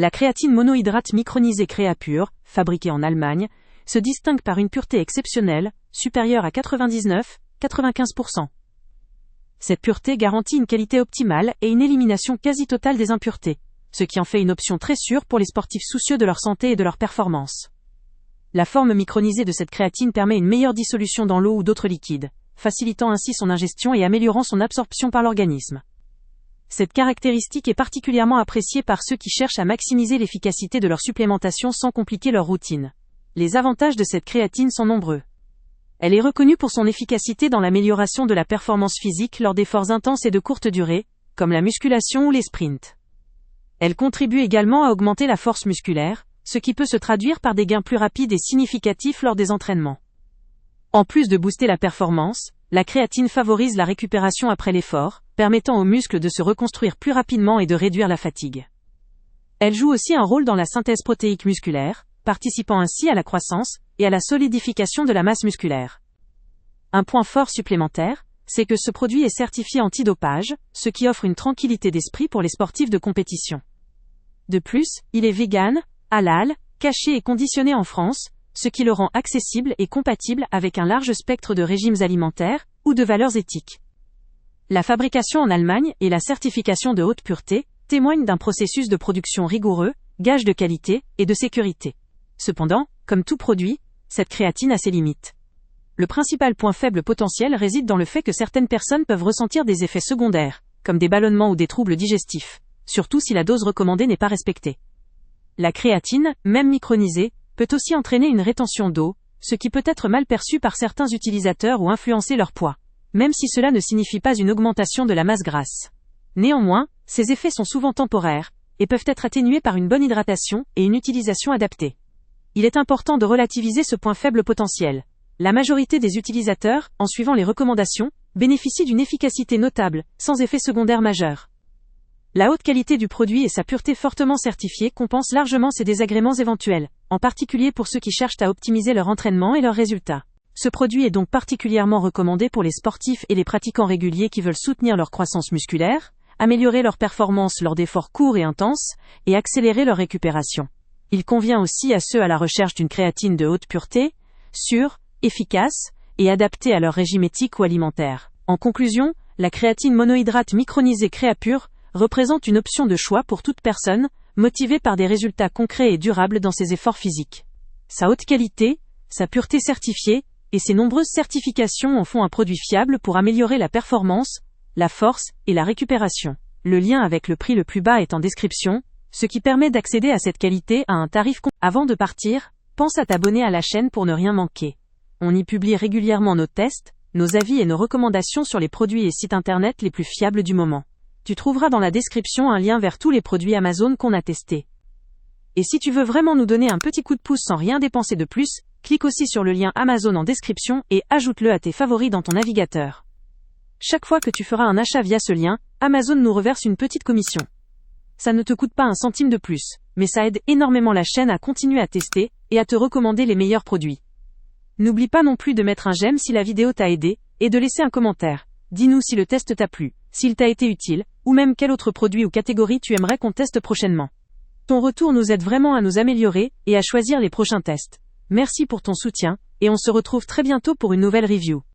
La créatine monohydrate micronisée Créapure, fabriquée en Allemagne, se distingue par une pureté exceptionnelle, supérieure à 99-95%. Cette pureté garantit une qualité optimale et une élimination quasi totale des impuretés, ce qui en fait une option très sûre pour les sportifs soucieux de leur santé et de leur performance. La forme micronisée de cette créatine permet une meilleure dissolution dans l'eau ou d'autres liquides, facilitant ainsi son ingestion et améliorant son absorption par l'organisme. Cette caractéristique est particulièrement appréciée par ceux qui cherchent à maximiser l'efficacité de leur supplémentation sans compliquer leur routine. Les avantages de cette créatine sont nombreux. Elle est reconnue pour son efficacité dans l'amélioration de la performance physique lors d'efforts intenses et de courte durée, comme la musculation ou les sprints. Elle contribue également à augmenter la force musculaire, ce qui peut se traduire par des gains plus rapides et significatifs lors des entraînements. En plus de booster la performance, la créatine favorise la récupération après l'effort, permettant aux muscles de se reconstruire plus rapidement et de réduire la fatigue. Elle joue aussi un rôle dans la synthèse protéique musculaire, participant ainsi à la croissance et à la solidification de la masse musculaire. Un point fort supplémentaire, c'est que ce produit est certifié antidopage, ce qui offre une tranquillité d'esprit pour les sportifs de compétition. De plus, il est vegan, halal, caché et conditionné en France, ce qui le rend accessible et compatible avec un large spectre de régimes alimentaires ou de valeurs éthiques. La fabrication en Allemagne et la certification de haute pureté témoignent d'un processus de production rigoureux, gage de qualité et de sécurité. Cependant, comme tout produit, cette créatine a ses limites. Le principal point faible potentiel réside dans le fait que certaines personnes peuvent ressentir des effets secondaires, comme des ballonnements ou des troubles digestifs, surtout si la dose recommandée n'est pas respectée. La créatine, même micronisée, peut aussi entraîner une rétention d'eau, ce qui peut être mal perçu par certains utilisateurs ou influencer leur poids, même si cela ne signifie pas une augmentation de la masse grasse. Néanmoins, ces effets sont souvent temporaires, et peuvent être atténués par une bonne hydratation et une utilisation adaptée. Il est important de relativiser ce point faible potentiel. La majorité des utilisateurs, en suivant les recommandations, bénéficient d'une efficacité notable, sans effet secondaire majeur. La haute qualité du produit et sa pureté fortement certifiée compensent largement ces désagréments éventuels, en particulier pour ceux qui cherchent à optimiser leur entraînement et leurs résultats. Ce produit est donc particulièrement recommandé pour les sportifs et les pratiquants réguliers qui veulent soutenir leur croissance musculaire, améliorer leur performance lors d'efforts courts et intenses, et accélérer leur récupération. Il convient aussi à ceux à la recherche d'une créatine de haute pureté, sûre, efficace, et adaptée à leur régime éthique ou alimentaire. En conclusion, la créatine monohydrate micronisée Créapure représente une option de choix pour toute personne, motivée par des résultats concrets et durables dans ses efforts physiques. Sa haute qualité, sa pureté certifiée, et ses nombreuses certifications en font un produit fiable pour améliorer la performance, la force et la récupération. Le lien avec le prix le plus bas est en description, ce qui permet d'accéder à cette qualité à un tarif Avant de partir, pense à t'abonner à la chaîne pour ne rien manquer. On y publie régulièrement nos tests, nos avis et nos recommandations sur les produits et sites internet les plus fiables du moment. Tu trouveras dans la description un lien vers tous les produits Amazon qu'on a testés. Et si tu veux vraiment nous donner un petit coup de pouce sans rien dépenser de plus, clique aussi sur le lien Amazon en description et ajoute-le à tes favoris dans ton navigateur. Chaque fois que tu feras un achat via ce lien, Amazon nous reverse une petite commission. Ça ne te coûte pas un centime de plus, mais ça aide énormément la chaîne à continuer à tester et à te recommander les meilleurs produits. N'oublie pas non plus de mettre un j'aime si la vidéo t'a aidé, et de laisser un commentaire. Dis-nous si le test t'a plu, s'il t'a été utile, ou même quel autre produit ou catégorie tu aimerais qu'on teste prochainement. Ton retour nous aide vraiment à nous améliorer et à choisir les prochains tests. Merci pour ton soutien, et on se retrouve très bientôt pour une nouvelle review.